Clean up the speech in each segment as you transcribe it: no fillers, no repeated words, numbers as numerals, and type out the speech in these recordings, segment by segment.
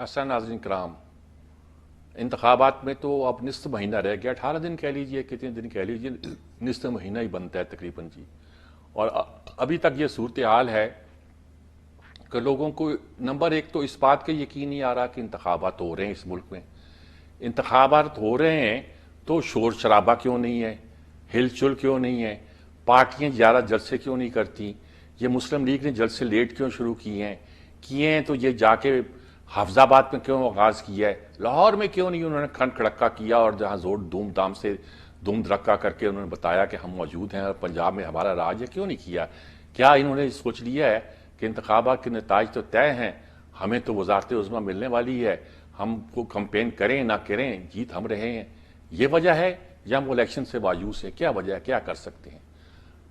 ऐसा नाज़रीन कराम, इंतखाबात में तो अब निस्फ महीना रह गया, 18 दिन कह लीजिए, कितने दिन कह लीजिए, निस्फ महीना ही बनता है तकरीबन जी। और अभी तक ये सूरत हाल है कि लोगों को नंबर एक तो इस बात का यकीन नहीं आ रहा कि इंतखाबात हो रहे हैं इस मुल्क में। इंतखाबात हो रहे हैं तो शोर शराबा क्यों नहीं है, हिलचुल क्यों नहीं है, पार्टियां ज़्यादा जलसे क्यों नहीं करती, ये मुस्लिम लीग ने जलसे लेट क्यों शुरू किए हैं तो ये जाके हाफजाबाद में क्यों आगाज़ किया है, लाहौर में क्यों नहीं उन्होंने खन खड़क्का किया और जहाँ जोर धूमधाम से धूम धड़क्का करके उन्होंने बताया कि हम मौजूद हैं और पंजाब में हमारा राज है, क्यों नहीं किया। क्या इन्होंने सोच लिया है कि इंतखाबात के नताइज तो तय हैं, हमें तो वजारत उज़्मा मिलने वाली है, हमको कंपेन करें ना करें जीत हम रहे हैं, ये वजह है, या वो इलेक्शन से मायूस है, क्या वजह है, क्या कर सकते हैं।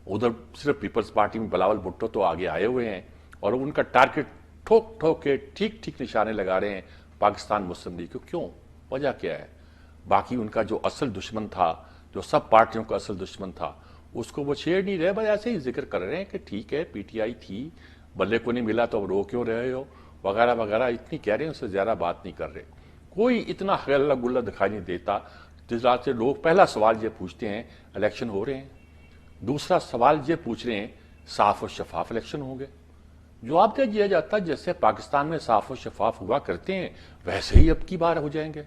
उधर सिर्फ पीपल्स पार्टी में बिलावल भुट्टो तो आगे आए हुए हैं और उनका टारगेट ठोक ठोक के ठीक ठीक निशाने लगा रहे हैं पाकिस्तान मुस्लिम लीग को। क्यों, वजह क्या है। बाकी उनका जो असल दुश्मन था, जो सब पार्टियों का असल दुश्मन था, उसको वो छेड़ नहीं रहे, बस ऐसे ही जिक्र कर रहे हैं कि ठीक है पीटीआई थी, बल्ले को नहीं मिला तो अब रो क्यों रहे हो, वगैरह वगैरह इतनी कह रहे हैं, उससे ज़्यादा बात नहीं कर रहे। कोई इतना हल्ला गुल्ला दिखाई नहीं देता। जिस रात से लोग पहला सवाल ये पूछते हैं इलेक्शन हो रहे हैं, दूसरा सवाल ये पूछ रहे हैं साफ और शफाफ इलेक्शन होंगे। जवाब दे दिया जाता है जैसे पाकिस्तान में साफ और शफाफ हुआ करते हैं वैसे ही अब की बार हो जाएंगे।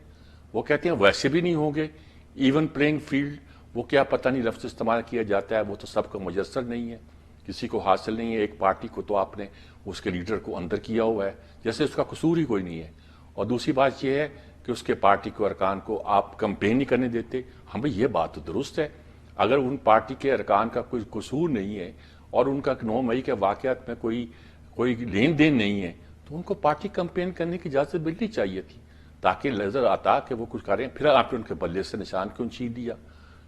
वो कहते हैं वैसे भी नहीं होंगे, इवन प्लेइंग फील्ड, वो क्या पता नहीं लफ्ज़ इस्तेमाल किया जाता है, वो तो सबको मुयस्सर नहीं है, किसी को हासिल नहीं है। एक पार्टी को तो आपने उसके लीडर को अंदर किया हुआ है जैसे उसका कसूर ही कोई नहीं है। और दूसरी बात यह है कि उसके पार्टी को अरकान को आप कंपेन नहीं करने देते। हमें यह बात तो दुरुस्त है, अगर उन पार्टी के अरकान का कोई कसूर नहीं है और उनका 9 मई के वाकयात में कोई लेन देन नहीं है तो उनको पार्टी कंपेन करने की इजाज़त मिलनी चाहिए थी, ताकि नजर आता कि वो कुछ करें। फिर आपने उनके बल्ले से निशान क्यों छीन लिया।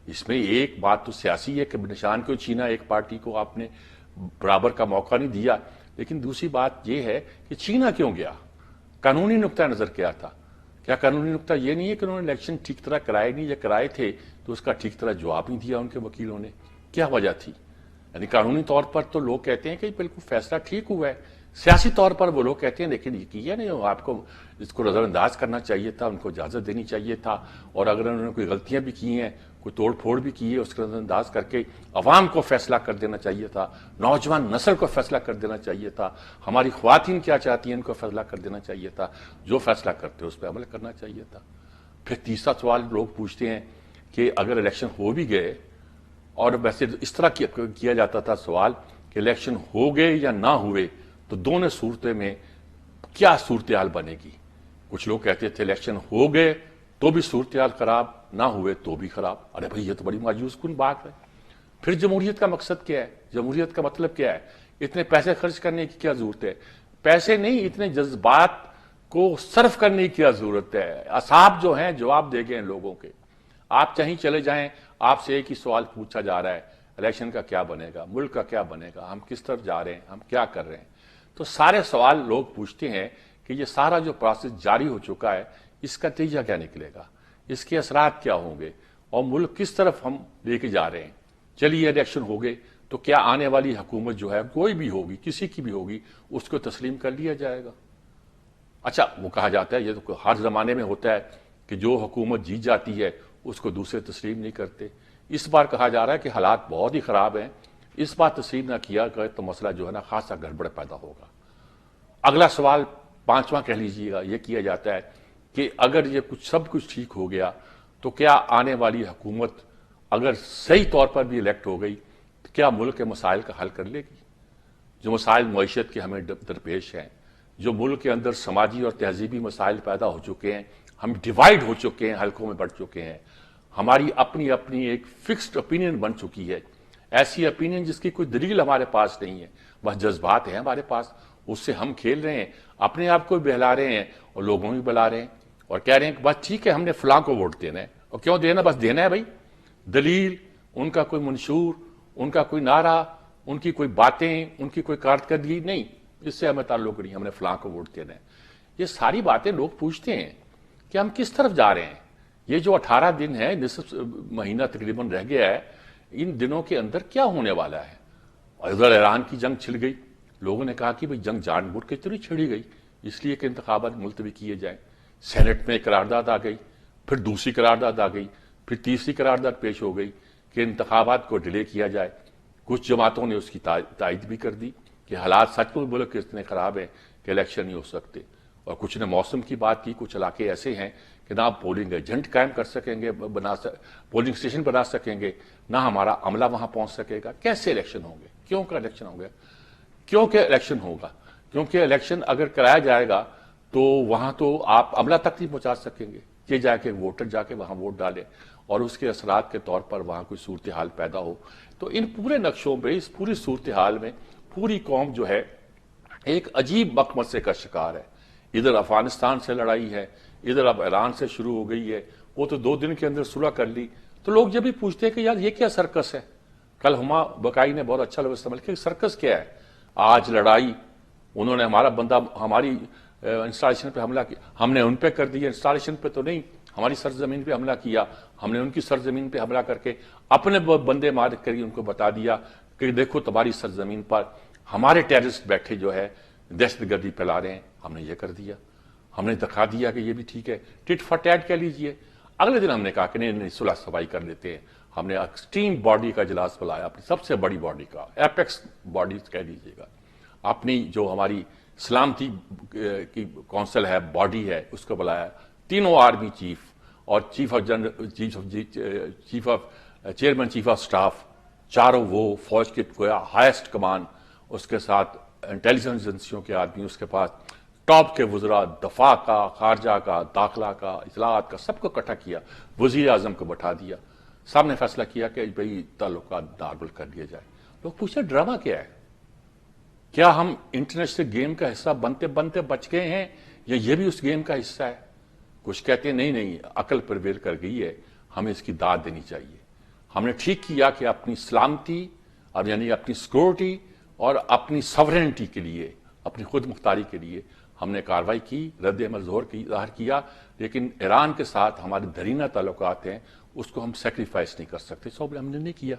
इसमें एक बात तो सियासी है कि निशान क्यों छीना, एक पार्टी को आपने बराबर का मौका नहीं दिया, लेकिन दूसरी बात यह है कि छीना क्यों गया। कानूनी नुक्ता नजर क्या था। क्या कानूनी नुक्ता यह नहीं है कि उन्होंने इलेक्शन ठीक तरह कराए नहीं, या कराए थे तो उसका ठीक तरह जवाब नहीं दिया उनके वकीलों ने, क्या वजह थी। यानी कानूनी तौर पर तो लोग कहते हैं कि बिल्कुल फैसला ठीक हुआ है, सियासी तौर पर वो लोग कहते हैं लेकिन ये किया नहीं, आपको इसको नज़रअंदाज करना चाहिए था, उनको इजाज़त देनी चाहिए था। और अगर उन्होंने कोई गलतियां भी की हैं, कोई तोड़ फोड़ भी की है, उसका नज़रअंदाज करके अवाम को फैसला कर देना चाहिए था, नौजवान नस्ल को फैसला कर देना चाहिए था, हमारी ख्वातीन क्या चाहती हैं इनको फैसला कर देना चाहिए था, जो फैसला करते उस पर अमल करना चाहिए था। फिर तीसरा सवाल लोग पूछते हैं कि अगर इलेक्शन हो भी गए, और वैसे इस तरह किया जाता था सवाल कि इलेक्शन हो गए या ना हुए तो दोनों सूरतें में क्या सूरत हाल बनेगी। कुछ लोग कहते थे इलेक्शन हो गए तो भी सूरत हाल खराब, ना हुए तो भी खराब। अरे भाई ये तो बड़ी मायूस कुन बात है। फिर जमहूरियत का मकसद क्या है, जमहूरियत का मतलब क्या है, इतने पैसे खर्च करने की क्या जरूरत है। पैसे नहीं, इतने जज्बात को सर्फ करने की क्या जरूरत है। असाब जो हैं जवाब दे गए लोगों के। आप कहीं चले जाएं, आपसे एक ही सवाल पूछा जा रहा है, इलेक्शन का क्या बनेगा, मुल्क का क्या बनेगा, हम किस तरफ जा रहे हैं, हम क्या कर रहे हैं। तो सारे सवाल लोग पूछते हैं कि ये सारा जो प्रोसेस जारी हो चुका है इसका नतीजा क्या निकलेगा, इसके असरात क्या होंगे और मुल्क किस तरफ हम लेके जा रहे हैं। चलिए इलेक्शन हो गए तो क्या आने वाली हुकूमत जो है कोई भी होगी, किसी की भी होगी, उसको तस्लीम कर लिया जाएगा। अच्छा, वो कहा जाता है, ये तो हर जमाने में होता है कि जो हुकूमत जीत जाती है उसको दूसरे तस्लीम नहीं करते। इस बार कहा जा रहा है कि हालात बहुत ही खराब हैं, इस बार तस्लीम ना किया गया तो मसला जो है ना खासा गड़बड़ पैदा होगा। अगला सवाल, पांचवा कह लीजिएगा, यह किया जाता है कि अगर ये सब कुछ ठीक हो गया तो क्या आने वाली हुकूमत अगर सही तौर पर भी इलेक्ट हो गई तो क्या मुल्क के मसाइल का हल कर लेगी। जो मसाइल मईशत के हमें दरपेश हैं, जो मुल्क के अंदर समाजी और तहजीबी मसाइल पैदा हो चुके हैं, हम डिवाइड हो चुके हैं, हल्कों में बढ़ चुके हैं, हमारी अपनी अपनी एक फिक्स्ड ओपिनियन बन चुकी है, ऐसी ओपिनियन जिसकी कोई दलील हमारे पास नहीं है, बस जज्बात हैं हमारे पास, उससे हम खेल रहे हैं, अपने आप को भी बहला रहे हैं और लोगों भी बहला रहे हैं और कह रहे हैं कि बस ठीक है हमने फलां को वोट देना है। और क्यों देना, बस देना है भाई। दलील, उनका कोई मंशूर, उनका कोई नारा, उनकी कोई बातें, उनकी कोई कारकर्दगी नहीं, इससे हमें ताल्लुक नहीं, हमने फलां को वोट देना है। ये सारी बातें लोग पूछते हैं कि हम किस तरफ जा रहे हैं। ये जो 18 दिन है, निसफ महीना तकरीबन रह गया है, इन दिनों के अंदर क्या होने वाला है। और इधर ईरान की जंग छिड़ गई, लोगों ने कहा कि भाई जंग जानबूझ के तो नहीं छिड़ी गई, इसलिए कि इंतखाबात मुलतवी किए जाएं। सेनेट में एक करारदाद आ गई, फिर दूसरी करारदाद आ गई, फिर तीसरी करारदाद पेश हो गई कि इंतखाबात को डिले किया जाए। कुछ जमातों ने उसकी तायद भी कर दी कि हालात सचमुच मुल्क के इतने खराब हैं कि इलेक्शन नहीं हो सकते। और कुछ ने मौसम की बात की। कुछ इलाके ऐसे हैं कि ना आप पोलिंग एजेंट कायम कर सकेंगे, पोलिंग स्टेशन बना सकेंगे, ना हमारा अमला वहां पहुंच सकेगा। कैसे इलेक्शन होंगे? क्यों का इलेक्शन होंगे? क्योंकि इलेक्शन होगा, क्योंकि इलेक्शन अगर कराया जाएगा तो वहां तो आप अमला तक नहीं पहुंचा सकेंगे। ये जाके वोटर जाके वहां वोट डाले और उसके असरात के तौर पर वहां कोई सूरत हाल पैदा हो। तो इन पूरे नक्शों में, इस पूरी सूरत हाल में पूरी कौम जो है एक अजीब मकमसे का शिकार है। इधर अफगानिस्तान से लड़ाई है, इधर अब ईरान से शुरू हो गई है। वो तो 2 दिन के अंदर सुलह कर ली। तो लोग ये भी पूछते हैं कि यार ये क्या सर्कस है? कल हुमा बकाई ने बहुत अच्छा लफ्ज इस्तेमाल किया, सर्कस क्या है? आज लड़ाई, उन्होंने हमारा बंदा हमारी इंस्टॉलेशन पे हमला किया, हमने उन पे कर दिया। इंस्टॉलेशन पे तो नहीं, हमारी सरजमीन पे हमला किया, हमने उनकी सरजमीन पे हमला करके अपने बंदे मार कर उनको बता दिया कि देखो तुम्हारी सरजमीन पर हमारे टेररिस्ट बैठे जो है दहशतगर्दी फैला रहे हैं। हमने ये कर दिया, हमने दिखा दिया कि ये भी ठीक है। टिट फॉर टैट कह लीजिए। अगले दिन हमने कहा कि नहीं, सुलह सफाई कर लेते हैं। हमने एक्सट्रीम बॉडी का इजलास बुलाया, अपनी सबसे बड़ी बॉडी का, एपेक्स बॉडी कह लीजिएगा, अपनी जो हमारी सलामती की काउंसिल है, बॉडी है, उसको बुलाया। तीनों आर्मी चीफ और chief of chairman chief of staff, चारों वो फौज के हाईएस्ट कमान, उसके साथ इंटेलिजेंस एजेंसियों के आदमी, उसके पास टॉप के वज़रा, दफा का, खारजा का, दाखिला का, इतलात का, सबको इकट्ठा किया। वजीर आजम को बैठा दिया, सामने फैसला किया कि भाई ताल्लुकात नॉर्मल कर दिया जाए। लोग पूछे ड्रामा क्या है? क्या हम इंटरनेशनल गेम का हिस्सा बनते बनते बच गए हैं या ये भी उस गेम का हिस्सा है? कुछ कहते हैं नहीं नहीं, अकल प्रिवेल कर गई है, हमें इसकी दाद देनी चाहिए। हमने ठीक किया कि अपनी सलामती, अब यानी अपनी सिक्योरिटी और अपनी सॉवरेनिटी के लिए, अपनी खुद मुख्तारी के लिए हमने कार्रवाई की, रद्द अमल ज़ाहिर किया। लेकिन ईरान के साथ हमारे दरीना ताल्लुकात हैं, उसको हम सेक्रीफाइस नहीं कर सकते, सो हमने नहीं किया।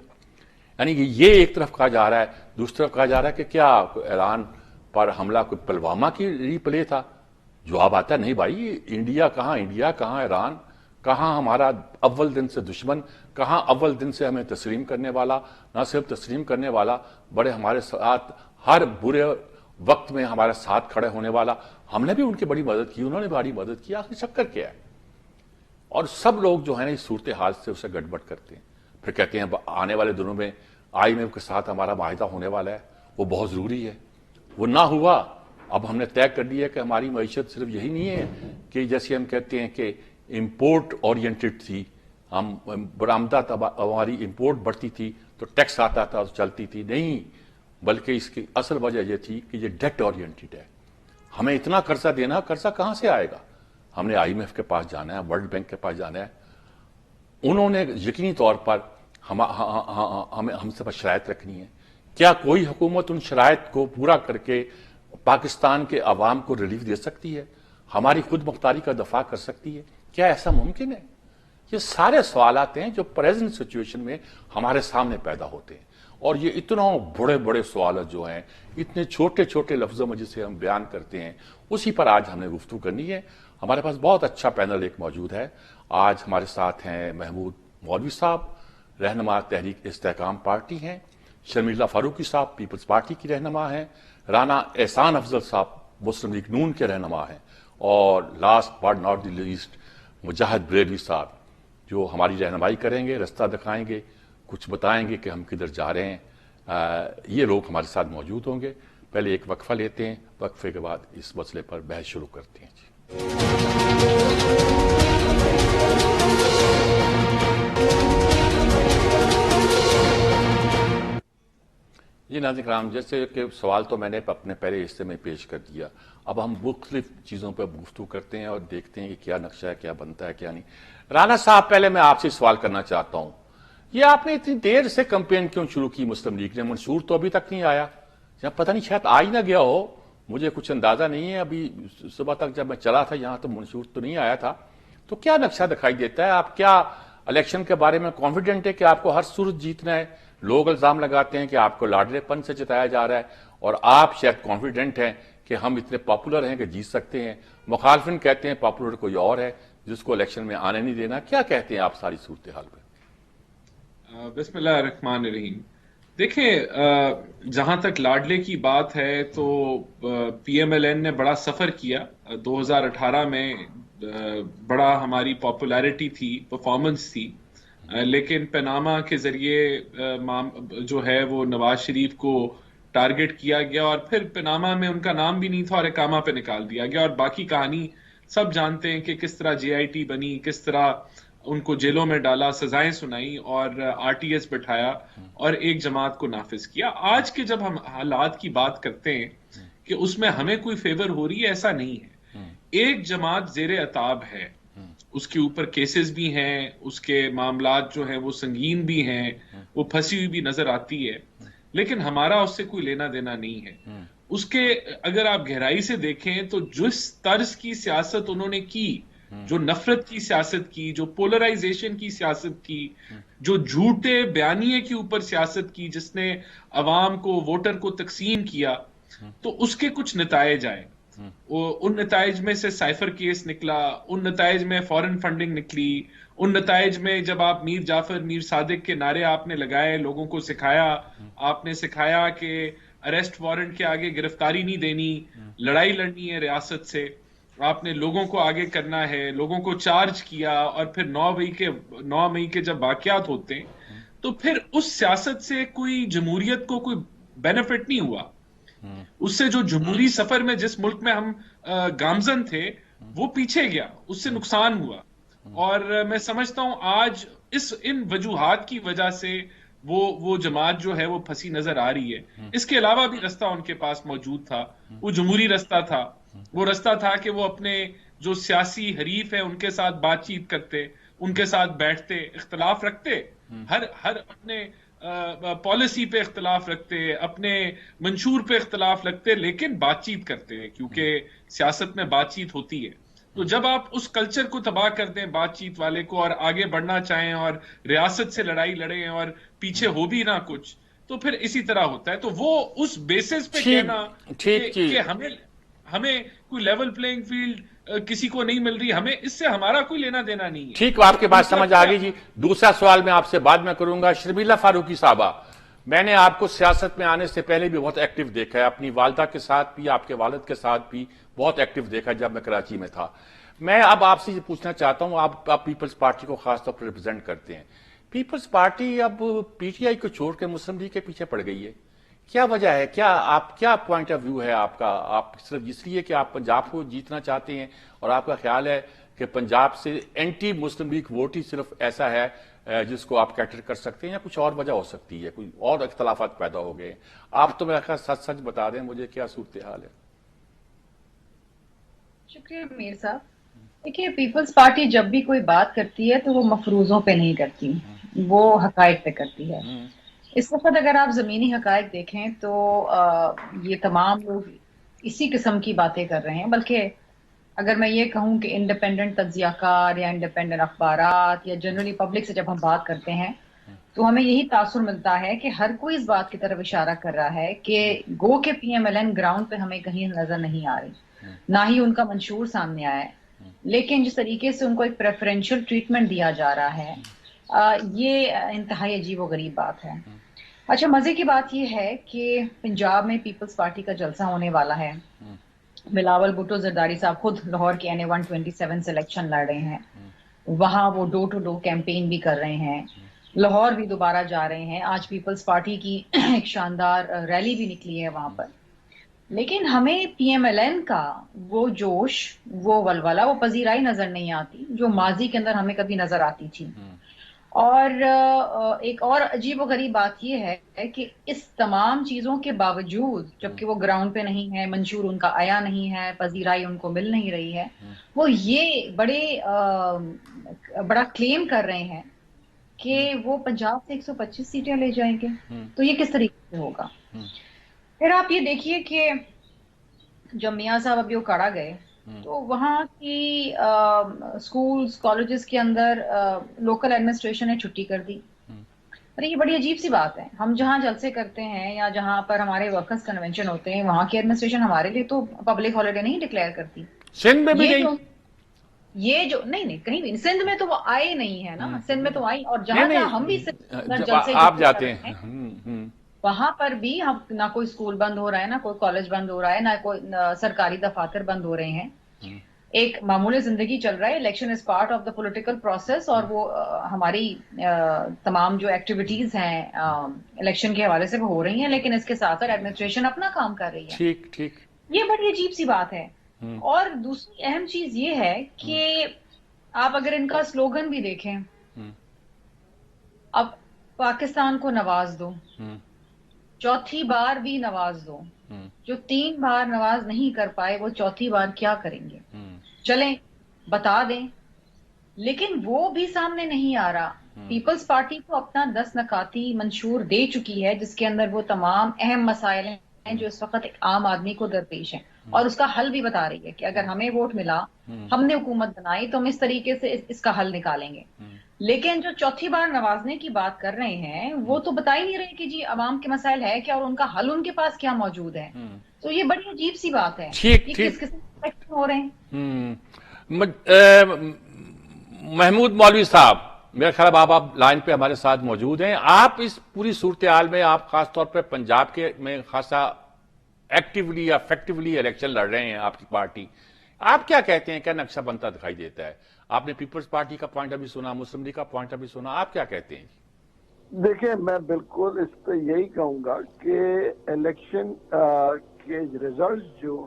यानी कि ये एक तरफ कहा जा रहा है, दूसरी तरफ कहा जा रहा है कि क्या ईरान पर हमला कोई पुलवामा की रीप्ले था? जवाब आता नहीं भाई, इंडिया कहाँ ईरान, कहाँ हमारा अव्वल दिन से दुश्मन, कहाँ अव्वल दिन से हमें तस्लीम करने वाला, ना सिर्फ तस्लीम करने वाला, बड़े हमारे साथ हर बुरे वक्त में हमारे साथ खड़े होने वाला। हमने भी उनकी बड़ी मदद की, उन्होंने बड़ी मदद की। आखिर चक्कर क्या है? और सब लोग जो है ना इस सूरत हाल से उसे गड़बड़ करते हैं, फिर कहते हैं आने वाले दिनों में IMF के साथ हमारा माहिदा होने वाला है, वो बहुत जरूरी है। वो ना हुआ, अब हमने तय कर लिया कि हमारी मईशत सिर्फ यही नहीं है कि जैसे हम कहते हैं कि इम्पोर्ट ओरिएंटेड थी, हम बरामदा हमारी इम्पोर्ट बढ़ती थी तो टैक्स आता था तो चलती थी, नहीं, बल्कि इसकी असल वजह यह थी कि ये डेट ओरिएंटेड है। हमें इतना कर्जा देना, कर्जा कहां से आएगा? हमने IMF के पास जाना है, वर्ल्ड बैंक के पास जाना है। उन्होंने यकीनी तौर पर हमें हमसे पर शराइत रखनी है। क्या कोई हुकूमत उन शराइत को पूरा करके पाकिस्तान के अवाम को रिलीफ दे सकती है? हमारी खुद मुख्तारी का दफा कर सकती है? क्या ऐसा मुमकिन है? ये सारे सवालात हैं जो प्रेजेंट सिचुएशन में हमारे सामने पैदा होते हैं। और ये इतना बड़े बड़े सवाल जो हैं, इतने छोटे छोटे लफ्जों में जिसे हम बयान करते हैं, उसी पर आज हमने गुफ्तगू करनी है। हमारे पास बहुत अच्छा पैनल एक मौजूद है। आज हमारे साथ हैं महमूद मौलवी साहब, रहनुमा तहरीक इस्तेहकाम पार्टी हैं, शर्मिला फारूकी साहब पीपल्स पार्टी की रहनुमा हैं, राना एहसान अफजल साहब मुस्लिम लीग नून के रहनुमा हैं, और last but not the least Mujahid Barelvi Sahab जो हमारी रहनुमाई करेंगे, रास्ता दिखाएंगे, कुछ बताएंगे कि हम किधर जा रहे हैं। ये लोग हमारे साथ मौजूद होंगे। पहले एक वक्फा लेते हैं, वक्फे के बाद इस मसले पर बहस शुरू करते हैं। जी नाज़रीन कराम, जैसे कि सवाल तो मैंने अपने पहले हिस्से में पेश कर दिया, अब हम मुख्तलिफ चीज़ों पर गुफ्तगू करते हैं और देखते हैं कि क्या नक्शा है, क्या बनता है, क्या नहीं। राना साहब, पहले मैं आपसे सवाल करना चाहता हूं, ये आपने इतनी देर से कैंपेन क्यों शुरू की? मुस्लिम लीग ने मंशूर तो अभी तक नहीं आया, या पता नहीं शायद आ ही ना गया हो, मुझे कुछ अंदाजा नहीं है। अभी सुबह तक जब मैं चला था यहां तो मंशूर तो नहीं आया था। तो क्या नक्शा दिखाई देता है? आप क्या इलेक्शन के बारे में कॉन्फिडेंट है कि आपको हर सूरत जीतना है? लोग इल्जाम लगाते हैं कि आपको लाडलेपन से जिताया जा रहा है, और आप शायद कॉन्फिडेंट हैं कि हम इतने पॉपुलर हैं कि जीत सकते हैं। मुखालफिन कहते हैं पॉपुलर कोई और है जिसको इलेक्शन में आने नहीं देना। क्या कहते हैं आप सारी सूरत हाल पे? बिस्मिल्लाह रहमान रहीम। देखें, जहां तक लाडले की बात है तो पीएमएलएन ने बड़ा सफर किया। 2018 में बड़ा हमारी पॉपुलैरिटी थी, परफॉर्मेंस थी। लेकिन पनामा के जरिए जो है वो नवाज शरीफ को टारगेट किया गया और फिर पनामा में उनका नाम भी नहीं था और इकामा पे निकाल दिया गया। और बाकी कहानी सब जानते हैं कि किस तरह जेआईटी बनी, किस तरह उनको जेलों में डाला, सजाएं सुनाई और आरटीएस बिठाया और एक जमात को नाफिज किया। आज के जब हम हालात की बात करते हैं कि उसमें हमें कोई फेवर हो रही है, ऐसा नहीं है। एक जमात जेरे अताब है, उसके ऊपर केसेस भी हैं, उसके मामलात जो हैं वो संगीन भी हैं, वो फंसी हुई भी नजर आती है, लेकिन हमारा उससे कोई लेना देना नहीं है। उसके अगर आप गहराई से देखें तो जिस तर्ज की सियासत उन्होंने की, जो नफरत की सियासत की, जो पोलराइजेशन की सियासत की, जो झूठे बयानिए के ऊपर सियासत की, जिसने अवाम को, वोटर को तकसीम किया, तो उसके कुछ नतायज आए। उन नतायज में से साइफर केस निकला, उन नतायज में फॉरेन फंडिंग निकली, उन नतायज में जब आप मीर जाफर, मीर सादिक के नारे आपने लगाए, लोगों को सिखाया, आपने सिखाया कि अरेस्ट वारंट के आगे गिरफ्तारी नहीं देनी, लड़ाई लड़नी है रियासत से, आपने लोगों को आगे करना है, लोगों को चार्ज किया। और फिर 9 मई के जब वाकयात होते हैं तो फिर उस सियासत से कोई जमहूरियत को कोई बेनिफिट नहीं हुआ। उससे जो जमहूरी सफर में जिस मुल्क में हम गामजन थे वो पीछे गया, उससे नुकसान हुआ। और मैं समझता हूं आज इन वजूहात की वजह से वो जमात जो है वो फंसी नजर आ रही है। इसके अलावा भी रास्ता उनके पास मौजूद था, वो जमहूरी रास्ता था। वो रास्ता था कि वो अपने जो सियासी हरीफ है उनके साथ बातचीत करते, उनके साथ बैठते, इख्तलाफ रखते, हर हर अपने पॉलिसी पे इख्तलाफ रखते, अपने मंशूर पे इख्तलाफ रखते, लेकिन बातचीत करते हैं, क्योंकि सियासत में बातचीत होती है। तो जब आप उस कल्चर को तबाह कर दें बातचीत वाले को, और आगे बढ़ना चाहें और रियासत से लड़ाई लड़ें और पीछे हो भी ना कुछ, तो फिर इसी तरह होता है। तो वो उस बेसिस पे ठीक कहना ठीक जी। कि हमें हमें कोई लेवल प्लेइंग फील्ड किसी को नहीं मिल रही, हमें इससे हमारा कोई लेना देना नहीं है। ठीक, आपकी वो बात उनका समझ आ गई जी। दूसरा सवाल मैं आपसे बाद में करूंगा। शर्मिला फारूकी साहबा, मैंने आपको सियासत में आने से पहले भी बहुत एक्टिव देखा है, अपनी वालदा के साथ भी, आपके वालिद के साथ भी बहुत एक्टिव देखा है जब मैं कराची में था। मैं अब आपसे ये पूछना चाहता हूं, आप पीपल्स पार्टी को खासतौर पर रिप्रेजेंट करते हैं। पीपल्स पार्टी अब पीटीआई को छोड़ के मुस्लिम लीग के पीछे पड़ गई है। क्या वजह है? क्या पॉइंट ऑफ व्यू है आपका? आप सिर्फ इसलिए कि आप पंजाब को जीतना चाहते हैं और आपका ख्याल है कि पंजाब से एंटी मुस्लिम लीग वोट ही सिर्फ ऐसा है जिसको आप कैटर कर सकते हैं, या कुछ और वजह हो सकती है, कोई और इख्तलाफात पैदा हो गए? आप तो मेरा ख्याल सच सच बता दें मुझे, क्या सूरत हाल है? शुक्रिया मीर साहब। देखिए, पीपल्स पार्टी जब भी कोई बात करती है तो वो मफरूजों पे नहीं करती, वो हकायक पे करती है। इस वक्त अगर आप जमीनी हकायक देखें तो ये तमाम लोग इसी किस्म की बातें कर रहे हैं। बल्कि अगर मैं ये कहूँ कि इंडिपेंडेंट तज्जियाकार या इंडिपेंडेंट अखबारात या जनरली पब्लिक से जब हम बात करते हैं तो हमें यही तासुर मिलता है कि हर कोई इस बात की तरफ इशारा कर रहा है कि गो के पीएमएलएन ग्राउंड पे हमें कहीं नजर नहीं आ रही, ना ही उनका मंशूर सामने आया है। लेकिन जिस तरीके से उनको एक प्रेफरेंशियल ट्रीटमेंट दिया जा रहा है, ये इंतहाई अजीब व गरीब बात है। अच्छा, मजे की बात यह है कि पंजाब में पीपल्स पार्टी का जलसा होने वाला है। बिलावल भुट्टो जरदारी साहब खुद लाहौर के NA 127 से इलेक्शन लड़ रहे हैं। वहां वो डोर टू डोर कैंपेन भी कर रहे हैं, लाहौर भी दोबारा जा रहे हैं। आज पीपल्स पार्टी की एक शानदार रैली भी निकली है वहां पर। लेकिन हमें पीएमएलएन का वो जोश, वो वलवला, वो पजीराई नजर नहीं आती जो माजी के अंदर हमें कभी नजर आती थी। और एक और अजीब व गरीब बात यह है कि इस तमाम चीजों के बावजूद, जबकि वो ग्राउंड पे नहीं है, मंशूर उनका आया नहीं है, पजीराई उनको मिल नहीं रही है, वो ये बड़ा क्लेम कर रहे हैं कि वो पंजाब से 125 सीटें ले जाएंगे। तो ये किस तरीके से होगा? फिर आप ये देखिए कि जब मियाँ साहब अभी उकाड़ा गए तो वहाँ की स्कूल्स, कॉलेजेस के अंदर लोकल एडमिनिस्ट्रेशन ने छुट्टी कर दी। अरे ये बड़ी अजीब सी बात है। हम जहाँ जलसे करते हैं या जहाँ पर हमारे वर्कर्स कन्वेंशन होते हैं, वहां की एडमिनिस्ट्रेशन हमारे लिए तो पब्लिक हॉलिडे नहीं डिक्लेयर करती। सिंध में भी ये नहीं। जो ये जो नहीं नहीं, कहीं भी नहीं। सिंध में तो वो आए नहीं है ना, सिंध में तो आई, और नहीं जहां जहां हम भी सिंध के नहीं, अंदर जब जलसे आप इकट्ठे कर जाते रहे हैं। हैं, वहां पर भी हम ना कोई स्कूल बंद हो रहा है, ना कोई कॉलेज बंद हो रहा है, ना कोई सरकारी दफातर बंद हो रहे हैं। एक मामूली जिंदगी चल रहा है। Election is part of the political process, और वो हमारी तमाम जो एक्टिविटीज हैं इलेक्शन के हवाले से वो हो रही हैं, लेकिन इसके साथ साथ एडमिनिस्ट्रेशन अपना काम कर रही है। ठीक ठीक। ये बड़ी अजीब सी बात है। और दूसरी अहम चीज ये है कि आप अगर इनका स्लोगन भी देखें, अब पाकिस्तान को नवाज दो, चौथी बार भी नवाज दो। जो 3 बार नवाज नहीं कर पाए वो चौथी बार क्या करेंगे? चलें, बता दें। लेकिन वो भी सामने नहीं आ रहा। पीपल्स पार्टी को अपना 10 नकाती मंशूर दे चुकी है, जिसके अंदर वो तमाम अहम मसाइल हैं जो इस वक्त एक आम आदमी को दरपेश हैं, और उसका हल भी बता रही है कि अगर हमें वोट मिला, हमने हुकूमत बनाई, तो हम इस तरीके से इसका हल निकालेंगे। लेकिन जो चौथी बार नवाजने की बात कर रहे हैं, वो तो बता ही नहीं रहे कि जी अवाम के मसाइल है क्या और उनका हल उनके पास क्या मौजूद है। तो ये बड़ी अजीब सी बात है। ठीक ये ठीक। किस किस्म के इलेक्शन हो रहे हैं? महमूद मौलवी साहब, मेरा ख्याल है आप लाइन पे हमारे साथ मौजूद हैं। आप इस पूरी सूरत हाल में, आप खासतौर पर पंजाब के में खासा एक्टिवली या इफेक्टिवली इलेक्शन लड़ रहे हैं आपकी पार्टी, आप क्या कहते हैं, क्या नक्शा बनता दिखाई देता है? आपने पीपल्स पार्टी का पॉइंट अभी सुना, मुस्लिम लीग का पॉइंट अभी सुना, आप क्या कहते हैं? देखिए, मैं बिल्कुल इस पे यही कहूंगा कि इलेक्शन के रिजल्ट्स जो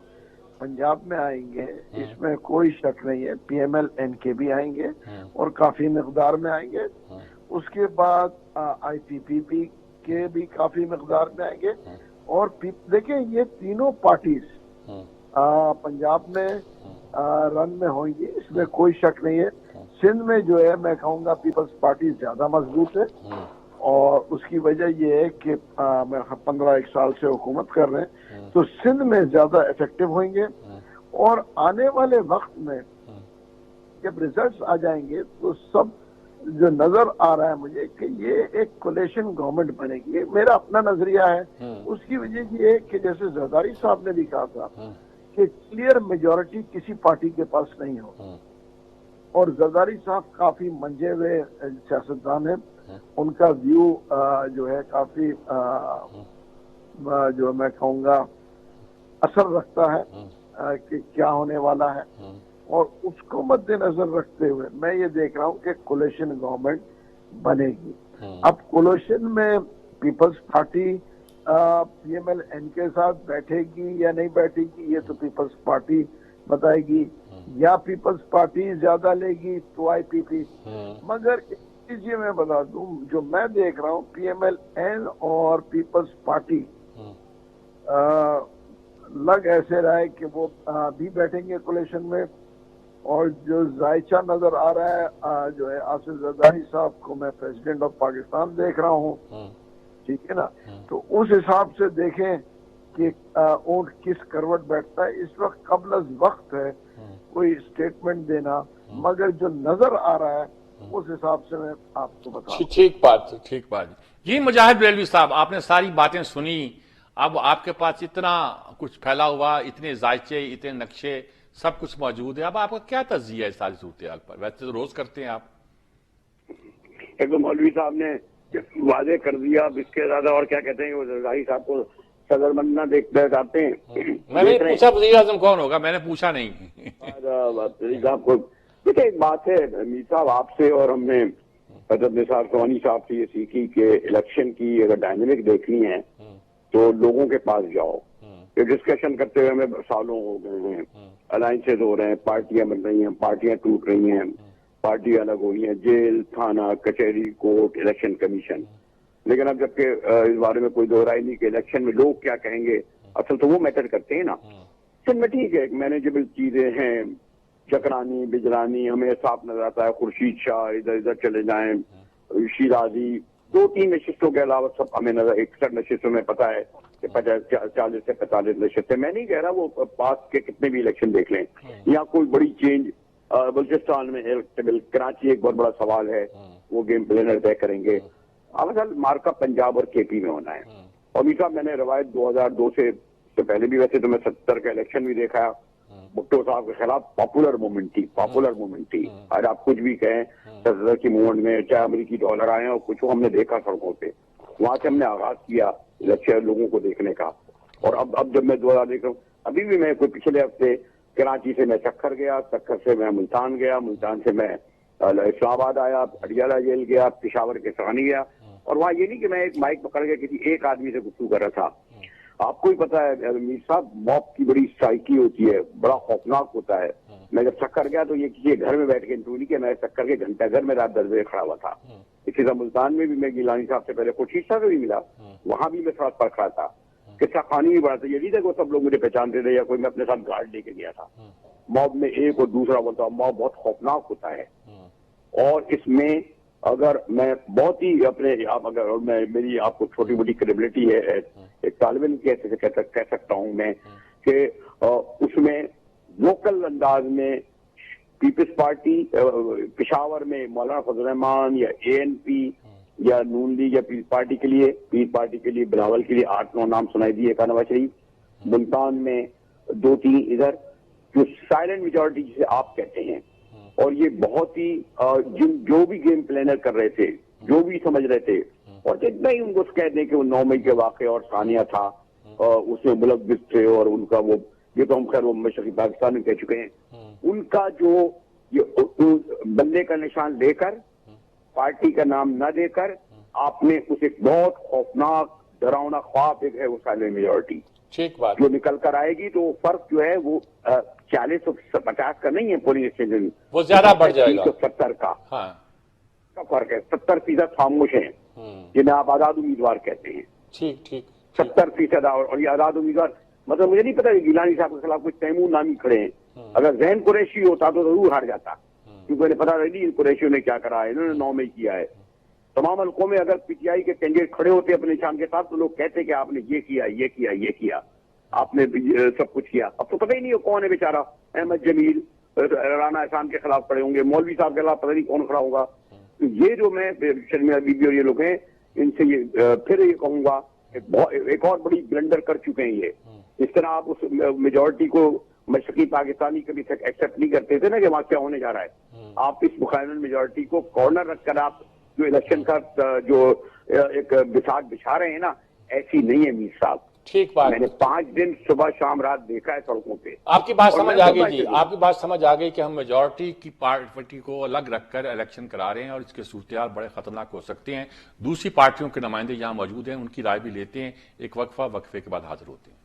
पंजाब में आएंगे, इसमें कोई शक नहीं है। पीएमएल-एन के भी आएंगे और काफी मिकदार में आएंगे। उसके बाद आईपीपी के भी काफी मिकदार में आएंगे। और देखिए, ये तीनों पार्टीज पंजाब में रन में होंगी, इसमें कोई शक नहीं है। सिंध में जो है, मैं कहूंगा पीपल्स पार्टी ज्यादा मजबूत है, और उसकी वजह यह है कि मैं 15 साल से हुकूमत कर रहे हैं, तो सिंध में ज्यादा इफेक्टिव होंगे। और आने वाले वक्त में जब रिजल्ट्स आ जाएंगे, तो सब जो नजर आ रहा है मुझे कि ये एक कोलेशन गवर्नमेंट बनेगी। ये मेरा अपना नजरिया है। उसकी वजह ये है कि जैसे जरदारी साहब ने भी कहा था कि क्लियर मेजॉरिटी किसी पार्टी के पास नहीं हो, और जरदारी साहब काफी मंजे हुए सियासतदान है। उनका व्यू जो है काफी जो मैं कहूँगा असर रखता है कि क्या होने वाला है। और उसको मद्देनजर रखते हुए मैं ये देख रहा हूँ कि कोलिशन गवर्नमेंट बनेगी। अब कोलिशन में पीपल्स पार्टी पीएमएल-एन के साथ बैठेगी या नहीं बैठेगी, ये तो पीपल्स पार्टी बताएगी, या पीपल्स पार्टी ज्यादा लेगी तो आईपीपी। मगर ये मैं बता दूं, जो मैं देख रहा हूँ, पीएमएल-एन और पीपल्स पार्टी लग ऐसे रहा है कि वो भी बैठेंगे कोलिशन में। और जो जायचा नजर आ रहा है जो है आसिफ जरदारी साहब को, मैं प्रेसिडेंट ऑफ पाकिस्तान देख रहा हूँ, ठीक है ना। तो उस हिसाब से देखें कि ऊंट किस करवट बैठता है। इस वक्त कबल वक्त है कोई स्टेटमेंट देना, मगर जो नजर आ रहा है उस हिसाब से मैं आपको बता। ठीक बात, ठीक बात। जी मुजाहिद रेलवी साहब, आपने सारी बातें सुनी। अब आपके पास इतना कुछ फैला हुआ, इतने जायचे, इतने नक्शे, सब कुछ मौजूद है। अब आपका क्या तज्जिया है सारी सूरत हाल पर? वैसे तो रोज करते हैं आप। एक तो मौलवी साहब ने वादे कर दिया, अब इसके ज्यादा और क्या कहते हैं। वो जरदारी साहब को सदर बनना देखते चाहते हैं। मैंने पूछा वज़ीर आज़म कौन होगा, मैंने पूछा नहीं। साहब को देखिए, एक बात है मीर साहब, आपसे और हमने हजरत निसार सोहानी साहब से ये सीखी कि इलेक्शन की अगर डायनेमिक देखनी है तो लोगों के पास जाओ। ये डिस्कशन करते हुए हमें सालों हो गए हैं, अलायंसेज हो रहे हैं, पार्टियां बन रही हैं, पार्टियां टूट रही हैं, पार्टी अलग हो रही है, जेल, थाना, कचहरी, कोर्ट, इलेक्शन कमीशन। लेकिन अब जबकि इस बारे में कोई दो राय नहीं कि इलेक्शन में लोग क्या कहेंगे, असल तो वो मैटर करते हैं ना। सिंध में ठीक है, मैनेजेबल चीजें हैं, चकरानी बिजरानी हमें साफ नजर आता है। खुर्शीद शाह इधर इधर चले जाएं, शीराजी, 2-3 नशिस्तों के अलावा सब हमें नजर, 61 नशिस्तों में पता है कि 40 से 45 नशिस्तें। मैं नहीं कह रहा वो पास के कितने भी इलेक्शन देख लें, यहाँ कोई बड़ी चेंज बलूचिस्तान में इलेक्टेबल, कराची एक बहुत बड़ा सवाल है, वो गेम प्लानर तय करेंगे। असल मार्का पंजाब और केपी में होना है। और मीर साहब मैंने रवायत 2002 से पहले भी, वैसे तो मैं 70 का इलेक्शन भी देखा, भुट्टो साहब के खिलाफ पॉपुलर मूवमेंट थी। आज आप कुछ भी कहें 70 की मूवमेंट में, चाहे अमेरिकी डॉलर आए और कुछ हमने देखा सड़कों पे, वहां से हमने आगाज किया इलेक्शन लोगों को देखने का। और अब जब मैं 2000 देख रहा हूँ, अभी भी मैं कोई पिछले हफ्ते कराची से मैं सक्खर गया, सक्खर से मैं मुल्तान गया, मुल्तान से मैं इस्लामाबाद आया, अडियाला जेल गया, पेशावर के सरानी गया। और वहाँ ये नहीं कि मैं एक माइक पकड़ के किसी एक आदमी से गुफ्तगू कर रहा था। आपको ही पता है मीर साहब, मॉब की बड़ी साइकी होती है, बड़ा खौफनाक होता है। मैं जब सक्खर गया तो ये किसी घर में बैठ के इंटरव्यू नहीं किया, मैं सक्खर के घंटा घर में रात 10 बजे खड़ा हुआ था। इसी तरह मुल्तान में भी मैं गिलानी साहब से पहले खुर्शीद साहब से भी मिला, वहां भी मैं सड़क पर खड़ा था। किस्सा खानी भी बड़ा था, ये नहीं था वो सब लोग मुझे पहचानते थे या कोई मैं अपने साथ गार्ड लेके गया था। मॉब में एक और दूसरा बोलता हूँ, मॉब बहुत खौफनाक होता है। और इसमें अगर मैं बहुत ही अपने आप अगर मैं मेरी आपको छोटी मोटी क्रेडिबिलिटी है, एक तालिब इल्म कैसे कह सकता हूं मैं कि उसमें लोकल अंदाज में पीपल्स पार्टी पेशावर में मौलाना फजल रहमान या ANP या नून लीग या पीर पार्टी के लिए बिलावल के लिए 8-9 नाम सुनाई दिए का नवाज शरीफ, मुल्तान में 2-3 इधर, जो साइलेंट मेजॉरिटी जिसे आप कहते हैं। और ये बहुत ही जो भी गेम प्लानर कर रहे थे, जो भी समझ रहे थे, और जितना ही उनको कह दें कि वो 9 मई के वाक़े और सानिया था, उसमें मुलव्विस थे और उनका वो, ये तो हम खैर वो मशरक़ी पाकिस्तान में कह चुके हैं, उनका जो ये बल्ले का निशान लेकर, पार्टी का नाम न देकर, आपने उसे बहुत खौफनाक डरावना ख्वाब एक है वो साइलेंट मेजॉरिटी ठीक बात जो निकल कर आएगी। तो फर्क जो है वो 40-50 का नहीं है पोलिंग स्टेशन, वो ज्यादा बढ़ जाएगा, 70 का हाँ फर्क है। 70% खामोश है जिन्हें आप आजाद उम्मीदवार कहते हैं। ठीक 70% और ये आजाद उम्मीदवार, मतलब मुझे नहीं पता गिलानी साहब के खिलाफ कुछ तैमूर नामी खड़े हैं। अगर जहन कुरैशी होता तो जरूर हार जाता, क्योंकि उन्हें पता नहीं कुरैशियों ने क्या करा है, इन्होंने 9 मई किया है। तमाम हल्कों में अगर PTI के कैंडिडेट खड़े होते अपने निशान के साथ तो लोग कहते कि आपने ये किया, आपने सब कुछ किया। अब तो पता ही नहीं हो कौन है बेचारा, अहमद जमील, राना एहसान के खिलाफ खड़े होंगे, मौलवी साहब के खिलाफ पता नहीं कौन खड़ा होगा। तो ये जो मैं शर्मिला बीबी और ये लोग हैं, इनसे ये फिर ये कहूंगा एक और बड़ी ब्लंडर कर चुके हैं ये। इस तरह आप उस मेजोरिटी को मशरकी पाकिस्तानी कभी तक एक्सेप्ट नहीं करते थे ना कि वहां क्या होने जा रहा है। आप इस मुखालिफ मेजोरिटी को कॉर्नर रखकर आप जो इलेक्शन का जो एक बिसात बिछा रहे हैं ना, ऐसी नहीं है मीर साहब। ठीक बात, मैंने 5 दिन सुबह शाम रात देखा है सड़कों पे। आपकी बात समझ आ गई जी, आपकी बात समझ आ गई कि हम मेजॉरिटी की पार्टी को अलग रखकर इलेक्शन करा रहे हैं और इसके सूरत बड़े खतरनाक हो सकते हैं। दूसरी पार्टियों के नुमाइंदे यहाँ मौजूद हैं, उनकी राय भी लेते हैं। एक वक्फे के बाद हाजिर होते हैं।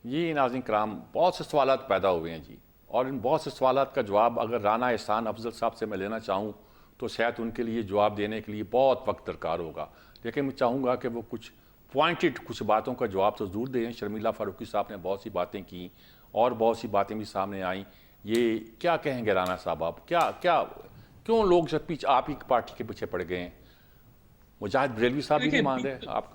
ये नाज़रीन कराम, बहुत से सवालात पैदा हुए हैं जी, और इन बहुत से सवालात का जवाब अगर राना एहसान अफजल साहब से मैं लेना चाहूँ तो शायद उनके लिए जवाब देने के लिए बहुत वक्त दरकार होगा। लेकिन मैं चाहूँगा कि वो कुछ पॉइंटेड कुछ बातों का जवाब तो ज़रूर दें। शर्मिला फारूकी साहब ने बहुत सी बातें की और बहुत सी बातें भी सामने आई। ये क्या कहेंगे राना साहब, आप क्यों लोग सब पीछे आप ही पार्टी के पीछे पड़ गए हैं? मुजाहिद बरेलवी साहब भी नहीं मान रहे। आप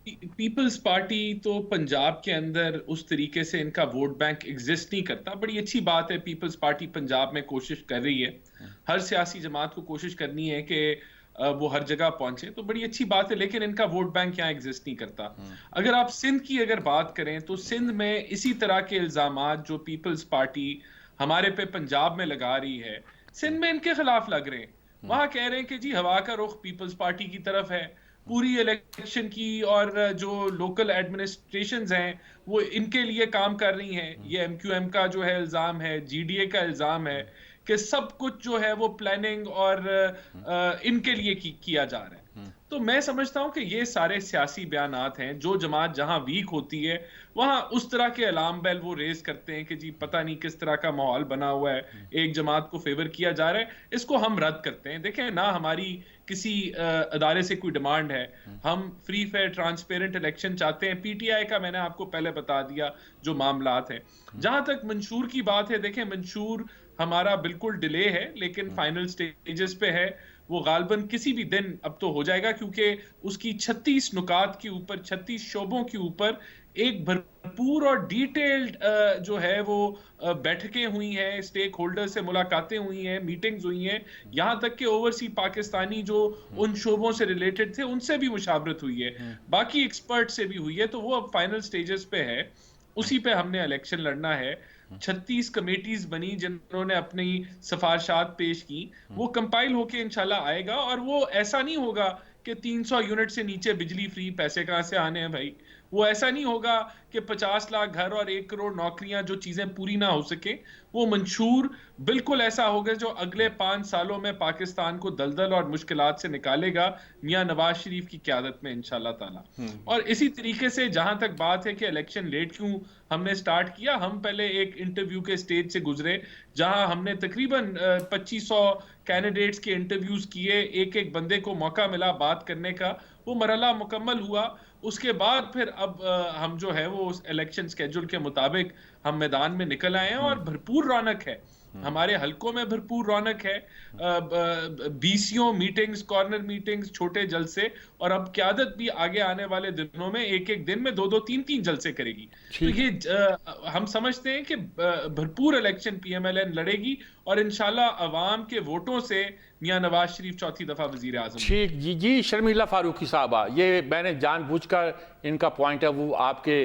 पीपल्स पार्टी तो पंजाब के अंदर उस तरीके से इनका वोट बैंक एग्जिस्ट नहीं करता। बड़ी अच्छी बात है, पीपल्स पार्टी पंजाब में कोशिश कर रही है। हर सियासी जमात को कोशिश करनी है कि वो हर जगह पहुंचे, तो बड़ी अच्छी बात है। लेकिन इनका वोट बैंक यहाँ एग्जिस्ट नहीं करता। अगर आप सिंध की अगर बात करें तो सिंध में इसी तरह के इल्जामात जो पीपल्स पार्टी हमारे पे पंजाब में लगा रही है, सिंध में इनके खिलाफ लग रहे हैं। वहां कह रहे हैं कि जी हवा का रुख पीपल्स पार्टी की तरफ है, पूरी इलेक्शन की और जो लोकल एडमिनिस्ट्रेशंस हैं वो इनके लिए काम कर रही हैं। ये MQM का जो है इल्जाम है, GDA का इल्जाम है कि सब कुछ जो है वो प्लानिंग और इनके लिए किया जा रहा है। तो मैं समझता हूं कि ये सारे सियासी बयानात हैं। जो जमात जहां वीक होती है वहां उस तरह के अलार्म बेल वो रेज करते हैं कि जी पता नहीं किस तरह का माहौल बना हुआ है, एक जमात को फेवर किया जा रहा है, इसको हम रद्द करते हैं। देखें ना, हमारी किसी अदारे से कोई डिमांड है, हम फ्री फेयर ट्रांसपेरेंट इलेक्शन चाहते हैं। PTI का मैंने आपको पहले बता दिया जो मामलात हैं। जहां तक मंशूर की बात है, देखें मंशूर हमारा बिल्कुल डिले है, लेकिन फाइनल स्टेजेस पे है। वो गालबन किसी भी दिन अब तो हो जाएगा, क्योंकि उसकी 36 नुकात के ऊपर, 36 शोबों के ऊपर एक भरपूर और डिटेल्ड जो है वो बैठकें हुई हैं, स्टेक होल्डर से मुलाकातें हुई हैं, मीटिंग्स हुई हैं, यहाँ तक कि ओवरसी पाकिस्तानी जो उन शोबों से रिलेटेड थे उनसे भी मुशावरत हुई है, बाकी एक्सपर्ट से भी हुई है। तो वो अब फाइनल स्टेजेस पे है, उसी पे हमने इलेक्शन लड़ना है। 36 कमेटीज बनी जिन्होंने अपनी सिफारिशात पेश की, वो कंपाइल होके इंशाल्लाह आएगा। और वो ऐसा नहीं होगा कि 300 यूनिट से नीचे बिजली फ्री, पैसे कहां से आने हैं भाई। वो ऐसा नहीं होगा कि 50 लाख घर और 1 करोड़ नौकरियां, जो चीजें पूरी ना हो सके। वो मंशूर बिल्कुल ऐसा होगा जो अगले 5 सालों में पाकिस्तान को दलदल और मुश्किलात से निकालेगा, मियां नवाज शरीफ की क़यादत में इंशाल्लाह ताला। और इसी तरीके से जहां तक बात है कि इलेक्शन लेट क्यों हमने स्टार्ट किया, हम पहले एक इंटरव्यू के स्टेज से गुजरे जहां हमने तकरीबन 2500 कैंडिडेट्स के इंटरव्यूज किए, एक एक बंदे को मौका मिला बात करने का। वो मरहला मुकम्मल हुआ। उसके बाद फिर अब हम जो है वो उस इलेक्शन स्केड्यूल के मुताबिक हम मैदान में निकल आए हैं, और भरपूर रौनक है हमारे हलकों में, भरपूर रौनक है। बीसीओ मीटिंग्स, कॉर्नर मीटिंग्स, छोटे जलसे, और अब क़यादत भी आगे आने वाले दिनों में एक एक दिन में 2-2, 3-3 जलसे करेगी। तो ये हम समझते हैं कि भरपूर इलेक्शन पीएमएलएन लड़ेगी, और इंशाल्लाह अवाम के वोटों से मियां नवाज शरीफ चौथी दफा वजीर आजम। ठीक जी जी। शर्मिला फारूकी साहबा, ये मैंने जानबूझकर इनका पॉइंट है वो आपके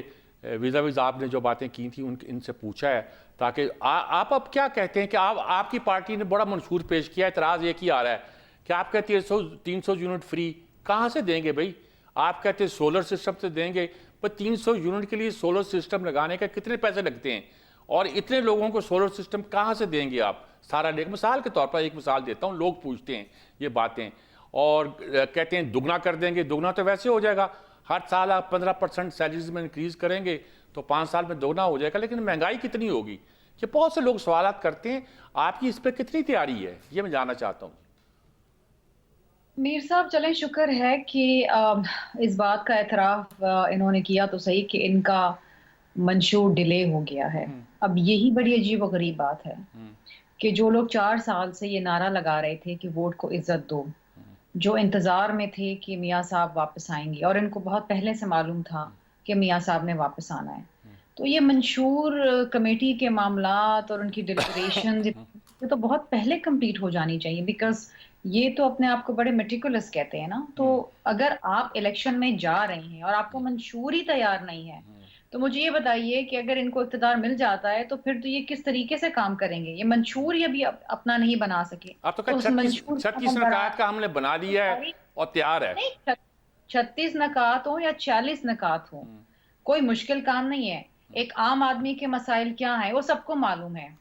विज़ाविज़ आपने जो बातें की थी इनसे पूछा है, ताकि आप अब क्या कहते हैं कि आपकी पार्टी ने बड़ा मंशूर पेश किया, एतराज़ एक ही आ रहा है कि आप कहते हैं 300 यूनिट फ्री कहाँ से देंगे भाई। आप कहते हैं सोलर सिस्टम से देंगे, पर 300 यूनिट के लिए सोलर सिस्टम लगाने का कितने पैसे लगते हैं, और इतने लोगों को सोलर सिस्टम कहाँ से देंगे आप। सारा एक मिसाल के तौर पर एक मिसाल देता हूँ, लोग पूछते हैं ये बातें और कहते हैं दुगना कर देंगे। दुगना तो वैसे हो जाएगा, हर साल आप 15% सैलरीज में इंक्रीज करेंगे तो 5 साल में दोगुना हो जाएगा, लेकिन महंगाई कितनी होगी। ये बहुत से लोग सवाल करते हैं, आपकी इस पर कितनी तैयारी है, ये मैं जानना चाहता हूँ। मीर साहब, चलें, शुक्र है कि इस बात का एतराफ इन्होंने किया तो सही कि इनका मंशूर डिले हो गया है। अब यही बड़ी अजीब और गरीब बात है कि जो लोग 4 साल से ये नारा लगा रहे थे कि वोट को इज्जत दो, जो इंतजार में थे कि मियाँ साहब वापस आएंगे, और इनको बहुत पहले से मालूम था कि मियाँ साहब ने वापस आना है, तो ये मंशूर कमेटी के मामलात और उनकी डिलिबरेशन ये तो बहुत पहले कंप्लीट हो जानी चाहिए, बिकॉज ये तो अपने आप को बड़े मेटिकुलस कहते हैं ना। तो अगर आप इलेक्शन में जा रहे हैं और आपको मंशूर ही तैयार नहीं है, तो मुझे ये बताइए कि अगर इनको इक़्तिदार मिल जाता है तो फिर तो ये किस तरीके से काम करेंगे। ये मंशूर ये भी अपना नहीं बना सके। अब तो 36 नकात का हमने बना दिया है और तैयार है। नहीं, 36 नकात हो या 40 नकात हो, कोई मुश्किल काम नहीं है। एक आम आदमी के मसाइल क्या है वो सबको मालूम है,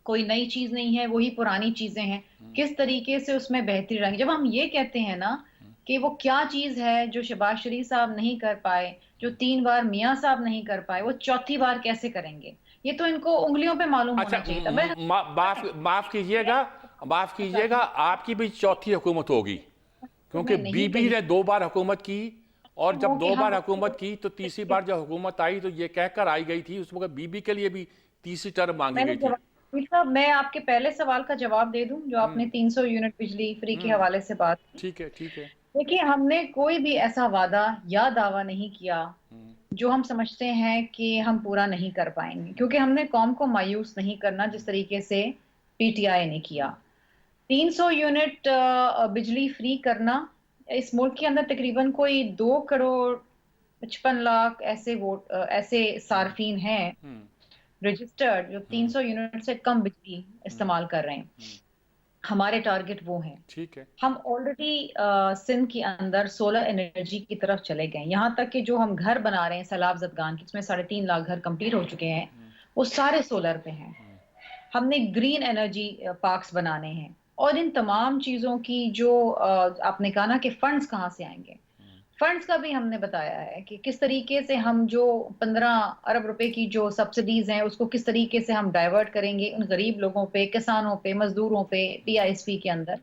कोई नई चीज नहीं है, वही पुरानी चीजें हैं। किस तरीके से उसमें बेहतरी रहेगी। जब हम ये कहते हैं ना कि वो क्या चीज है जो शहबाज शरीफ साहब नहीं कर पाए, जो 3 बार मियाँ साहब नहीं कर पाए, वो चौथी बार कैसे करेंगे, ये तो इनको उंगलियों पे मालूम होना चाहिए। माफ कीजिएगा, आपकी भी चौथी हुकूमत होगी, क्योंकि बीबी ने 2 बार हुकूमत की, और जब 2 बार हुकूमत की तो तीसरी बार जब हुकूमत आई तो ये कहकर आई गई थी, उस वक्त बीबी के लिए भी तीसरी टर्म मांगी गई थी। मैं आपके पहले सवाल का जवाब दे दूं, जो आपने 300 यूनिट बिजली फ्री के हवाले से बात की। ठीक है। देखिए, हमने कोई भी ऐसा वादा या दावा नहीं किया जो हम समझते हैं कि हम पूरा नहीं कर पाएंगे, क्योंकि हमने कौम को मायूस नहीं करना जिस तरीके से पीटीआई ने किया। 300 यूनिट बिजली फ्री करना, इस मुल्क के अंदर तकरीबन कोई 2 करोड़ 55 लाख ऐसे सार्फिन हैं रजिस्टर्ड जो 300 यूनिट से कम बिजली इस्तेमाल कर रहे हैं। हमारे टारगेट वो हैं। ठीक है। हम ऑलरेडी सिंध के अंदर सोलर एनर्जी की तरफ चले गए, यहाँ तक कि जो हम घर बना रहे हैं सैलाब जदगान की, इसमें 3.5 लाख घर कंप्लीट हो चुके हैं, वो सारे सोलर पे हैं। हमने ग्रीन एनर्जी पार्क्स बनाने हैं, और इन तमाम चीजों की जो आपने कहा ना कि फंड्स कहाँ से आएंगे, फंड्स का भी हमने बताया है कि किस तरीके से हम जो 15 अरब रुपए की जो सब्सिडीज हैं उसको किस तरीके से हम डाइवर्ट करेंगे उन गरीब लोगों पे, किसानों पे, मजदूरों पे, पीआईएसपी के अंदर।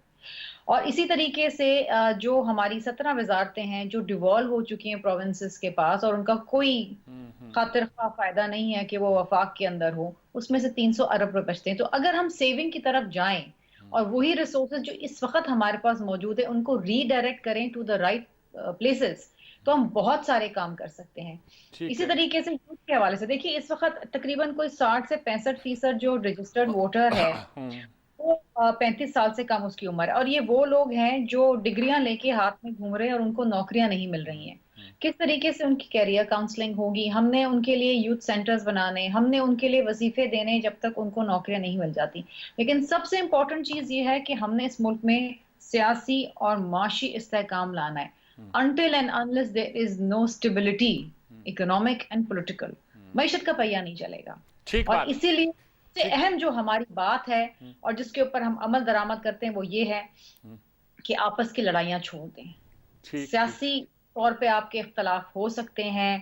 और इसी तरीके से जो हमारी 17 वजारतें हैं जो डिवॉल्व हो चुकी हैं प्रोविंसेस के पास, और उनका कोई खातिर खा फायदा नहीं है कि वो वफाक के अंदर हो, उसमें से 300 अरब रुपए बचते हैं। तो अगर हम सेविंग की तरफ जाएं और वही रिसोर्सेज जो इस वक्त हमारे पास मौजूद है उनको रीडायरेक्ट करें टू द राइट प्लेसेस, तो हम बहुत सारे काम कर सकते हैं। ठीक इसी है। तरीके से यूथ के हवाले से देखिए, इस वक्त तकरीबन कोई 60 से 65% जो रजिस्टर्ड वोटर है वो 35 साल से कम उसकी उम्र है, और ये वो लोग हैं जो डिग्रियां लेके हाथ में घूम रहे हैं और उनको नौकरियां नहीं मिल रही हैं। किस तरीके से उनकी कैरियर काउंसलिंग होगी? हमने उनके लिए यूथ सेंटर्स बनाने, हमने उनके लिए वजीफे देने जब तक उनको नौकरियां नहीं मिल जाती। लेकिन सबसे इंपॉर्टेंट चीज ये है कि हमने इस मुल्क में सियासी और माशी इस्तेहकाम लाना है। Until and unless there is no stability economic and political, मईशत का पहिया नहीं चलेगा। ठीक और बात। इसीलिए सबसे अहम जो हमारी बात है और जिसके ऊपर हम अमल दरामद करते हैं वो ये है कि आपस की लड़ाइयां छोड़ दें। ठीक। सियासी तौर पे आपके इख्तलाफ हो सकते हैं,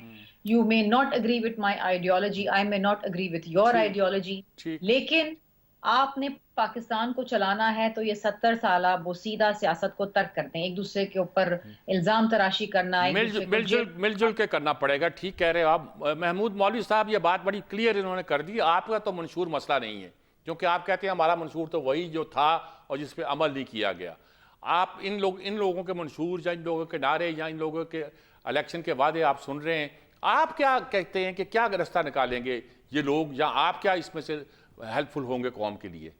you may not agree with my ideology, I may not agree with your ठीक। आइडियोलॉजी, ठीक। लेकिन आपने पाकिस्तान को चलाना है तो ये 70 साल बोसीदा सियासत को तर्क करते हैं, एक दूसरे के ऊपर इल्जाम तराशी करना, एक दूसरे को मिलजुल के करना पड़ेगा। ठीक कह रहे हो आप महमूद मौलवी साहब, ये बात बड़ी क्लियर इन्होंने कर दी। आपका तो मंशूर मसला नहीं है, क्योंकि आप कहते हैं हमारा मंशूर तो वही जो था और जिस पे अमल नहीं किया गया। आप इन लोगों के मंशूर या इन लोगों के नारे या इन लोगों के इलेक्शन के वादे आप सुन रहे हैं, आप क्या कहते हैं कि क्या रास्ता निकालेंगे ये लोग, या आप क्या इसमें से हेल्पफुल होंगे कौम के लिए?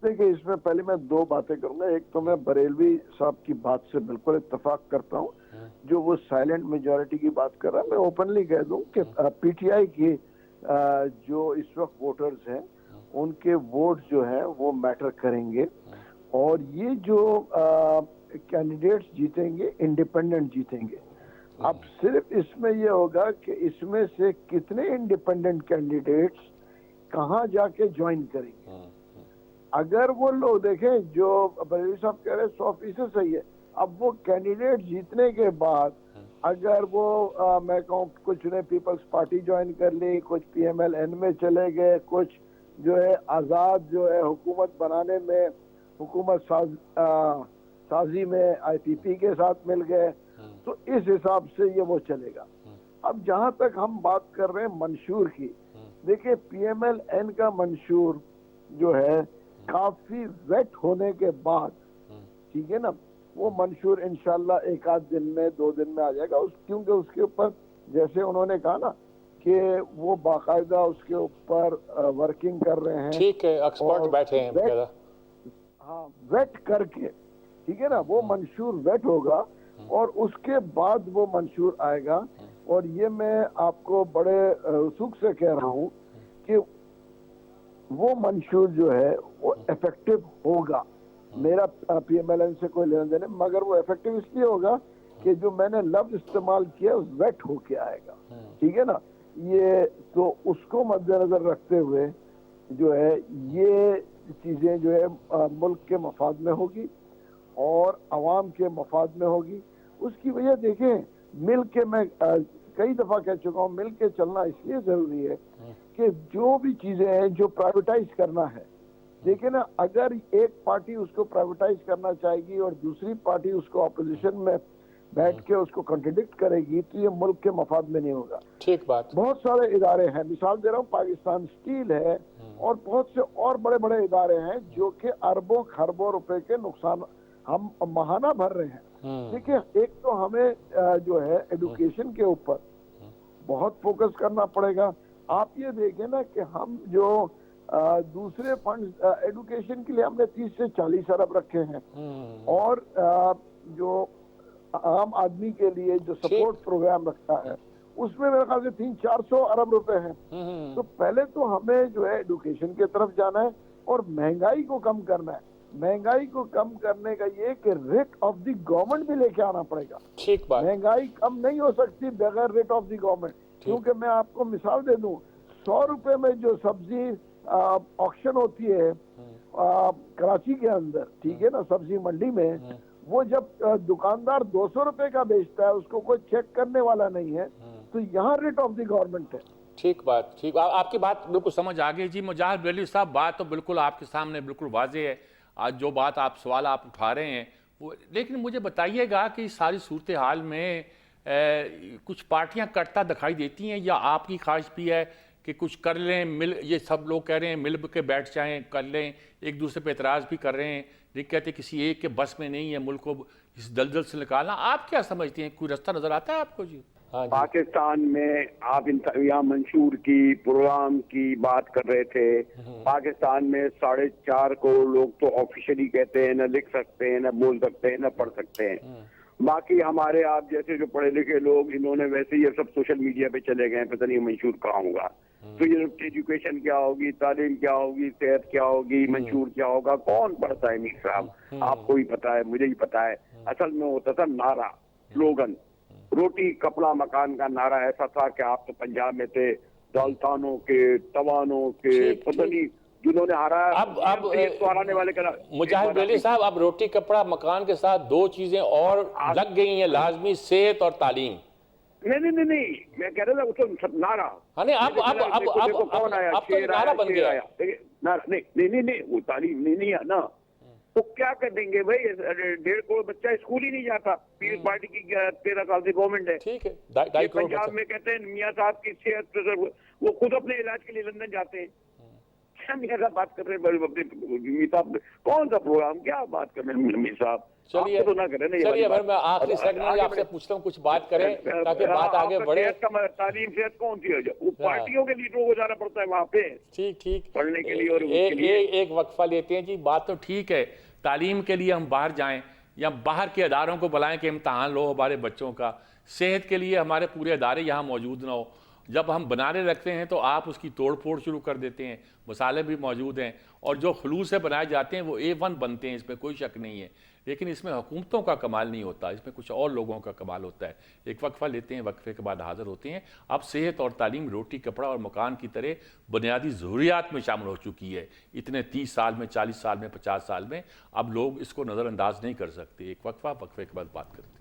देखिए, इसमें पहले मैं दो बातें करूंगा। एक तो मैं बरेलवी साहब की बात से बिल्कुल इत्तेफाक करता हूं, जो वो साइलेंट मेजॉरिटी की बात कर रहा है। मैं ओपनली कह दूं कि पीटीआई की जो इस वक्त वोटर्स हैं उनके वोट जो हैं वो मैटर करेंगे, और ये जो कैंडिडेट्स जीतेंगे इंडिपेंडेंट जीतेंगे। अब सिर्फ इसमें ये होगा कि इसमें से कितने इंडिपेंडेंट कैंडिडेट्स कहाँ जाके ज्वाइन करेंगे। अगर वो लोग देखें जो बरेली साहब कह रहे हैं 100% सही है। अब वो कैंडिडेट जीतने के बाद अगर वो मैं कहूँ कुछ ने पीपल्स पार्टी ज्वाइन कर ली, कुछ पीएमएलएन में चले गए, कुछ जो है आजाद जो है हुकूमत बनाने में हुकूमत साजी में आईपीपी के साथ मिल गए, तो इस हिसाब से ये वो चलेगा। अब जहां तक हम बात कर रहे हैं मंशूर की, देखिए पीएमएलएन का मंशूर जो है काफी वेट होने के बाद, ठीक है ना, वो मंशूर इंशाल्लाह एक आध दिन में 2 दिन में आ जाएगा। क्योंकि उसके ऊपर जैसे उन्होंने कहा ना कि वो बाकायदा उसके ऊपर वर्किंग कर रहे हैं। ठीक है, एक्सपर्ट बैठे हैं। हाँ, वेट करके, ठीक है ना, वो मंशूर वेट होगा और उसके बाद वो मंशूर आएगा। और ये मैं आपको बड़े सुख से कह रहा हूँ कि वो मंशूर जो है वो इफेक्टिव होगा। मेरा पीएमएलएन से कोई लेना देना, मगर वो इफेक्टिव इसलिए होगा कि जो मैंने लफ्ज इस्तेमाल किया वेट होके आएगा, ठीक है ना। ये तो उसको मद्देनजर रखते हुए जो है ये चीजें जो है मुल्क के मफाद में होगी और अवाम के मफाद में होगी। उसकी वजह देखें, मिल के मैं कई दफा कह चुका हूँ, मिल के चलना इसलिए जरूरी है कि जो भी चीजें हैं जो प्राइवेटाइज करना है, देखिए ना, अगर एक पार्टी उसको प्राइवेटाइज करना चाहेगी और दूसरी पार्टी उसको अपोजिशन में बैठ के उसको कॉन्ट्रडिक्ट करेगी, तो ये मुल्क के मफाद में नहीं होगा। ठीक बात। बहुत सारे इदारे हैं, मिसाल दे रहा हूँ, पाकिस्तान स्टील है और बहुत से और बड़े बड़े इदारे हैं जो कि अरबों खरबों रुपए के नुकसान हम महाना भर रहे हैं। देखिए, एक तो हमें जो है एजुकेशन के ऊपर बहुत फोकस करना पड़ेगा। आप ये देखें ना कि हम जो दूसरे फंड एजुकेशन के लिए हमने 30 से 40 अरब रखे हैं, और जो आम आदमी के लिए जो सपोर्ट प्रोग्राम रखा है उसमें मेरे ख्याल से 300-400 अरब रुपए हैं। तो पहले तो हमें जो है एजुकेशन की तरफ जाना है और महंगाई को कम करना है। महंगाई को कम करने का ये कि रेट ऑफ द गवर्नमेंट भी लेके आना पड़ेगा। ठीक बात। महंगाई कम नहीं हो सकती बगैर रेट ऑफ द गवर्नमेंट। क्योंकि मैं आपको मिसाल दे दूं, 100 रुपए में जो सब्जी ऑक्शन होती है कराची के अंदर, ठीक है ना, सब्जी मंडी में, वो जब दुकानदार 200 रुपए का बेचता है, उसको कोई चेक करने वाला नहीं है, तो यहाँ रेट ऑफ द गवर्नमेंट है। ठीक बात। ठीक, आपकी बात बिल्कुल समझ आ गई जी मुजाहिद वली साहब। बात तो बिल्कुल आपके सामने बिल्कुल वाजे है। आज जो बात आप सवाल आप उठा रहे हैं लेकिन मुझे बताइएगा कि इस सारी सूरत हाल में कुछ पार्टियां करता दिखाई देती हैं, या आपकी ख्वाहिश भी है कि कुछ कर लें, मिल, ये सब लोग कह रहे हैं मिल के बैठ जाएं, कर लें, एक दूसरे पे एतराज़ भी कर रहे हैं, लेकिन कहते हैं किसी एक के बस में नहीं है मुल्क को इस दलदल से निकालना। आप क्या समझते हैं, कोई रास्ता नज़र आता है आपको जी? हाँ जी। पाकिस्तान में आप यहाँ मंशूर की प्रोग्राम की बात कर रहे थे। पाकिस्तान में 4.5 करोड़ लोग तो ऑफिशियली कहते हैं, न लिख सकते हैं, न बोल सकते हैं, न पढ़ सकते हैं। बाकी हमारे आप जैसे जो पढ़े लिखे लोग, इन्होंने वैसे ये सब सोशल मीडिया पे चले गए, पता नहीं मंशूर कहाँ होगा। तो ये एजुकेशन क्या होगी, तालीम क्या होगी, सेहत क्या होगी, मंशूर क्या होगा, कौन पढ़ता है मीर साहब? आपको भी पता है, मुझे ही पता है। असल में होता था नारा, स्लोगन, रोटी कपड़ा मकान का नारा ऐसा था कि आप तो पंजाब में थे, दौलतानों के, तवानों के, पता नहीं जिन्होंने हारा। अब हराने वाले का मुजाहिद बेली साहब, अब रोटी कपड़ा मकान के साथ 2 चीजें और लग गई हैं लाजमी, सेहत और तालीम। नहीं, मैं कह रहा था उसको नारा। हाँ नहीं, अब कौन आया? नारा बन गया। नहीं, वो तालीम नहीं है ना, तो क्या कर देंगे भाई? 1.5 करोड़ बच्चा स्कूल ही नहीं जाता। पीपल्स पार्टी की 13 साल से गवर्नमेंट है, ठीक है। 2.5 करोड़ पंजाब में कहते हैं मियाँ साहब की सेहत, वो खुद अपने इलाज के लिए लंदन जाते हैं। क्या मियाँ साहब बात कर रहे हैं? कौन सा प्रोग्राम, क्या बात कर रहे हैं मीर साहब? चलिए तो ना करें ना। चलिए, मैं आखिरी सेगमेंट आपसे पूछता हूँ, कुछ बात करें ताकि बात आगे बढ़े। तालीम सेहत कौन सी है? वो पार्टियों के लीडरों को जाना पड़ता है वहाँ पे, ठीक पढ़ने के लिए। और एक वक्फा लेते हैं जी। बात तो ठीक है, तालीम के लिए हम बाहर जाएं या बाहर के अदारों को बुलाएं कि इम्तहान लो हमारे बच्चों का, सेहत के लिए हमारे पूरे अदारे यहाँ मौजूद ना हो। जब हम बनाने लगते हैं तो आप उसकी तोड़ फोड़ शुरू कर देते हैं। मसाले भी मौजूद हैं और जो खलूस से बनाए जाते हैं वो A1 बनते हैं, इसमें कोई शक नहीं है। लेकिन इसमें हुकूमतों का कमाल नहीं होता, इसमें कुछ और लोगों का कमाल होता है। एक वक्फा लेते हैं, वक्फे के बाद हाजिर होते हैं। अब सेहत और तालीम रोटी कपड़ा और मकान की तरह बुनियादी ज़रूरियात में शामिल हो चुकी है। इतने 30 साल में, 40 साल में, 50 साल में अब लोग इसको नज़रअंदाज नहीं कर सकते। एक वक्फा, वक्फे के बाद बात करते हैं।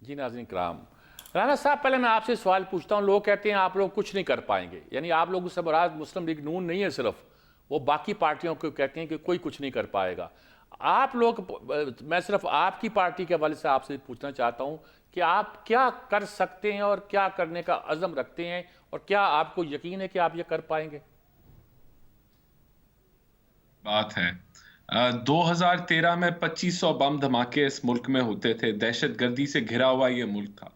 जी नाज़रीन कराम, राना साहब, पहले मैं आपसे सवाल पूछता हूँ। लोग कहते हैं आप लोग कुछ नहीं कर पाएंगे, यानी आप लोगों से मुराद मुस्लिम लीग नून नहीं है सिर्फ, वो बाकी पार्टियों को कहते हैं कि कोई कुछ नहीं कर पाएगा। आप लोग, मैं सिर्फ आपकी पार्टी के हवाले से आपसे पूछना चाहता हूँ कि आप क्या कर सकते हैं और क्या करने का अज़म रखते हैं, और क्या आपको यकीन है कि आप ये कर पाएंगे? बात है 2013 में 2500 बम धमाके इस मुल्क में होते थे। दहशतगर्दी से घिरा हुआ ये मुल्क था।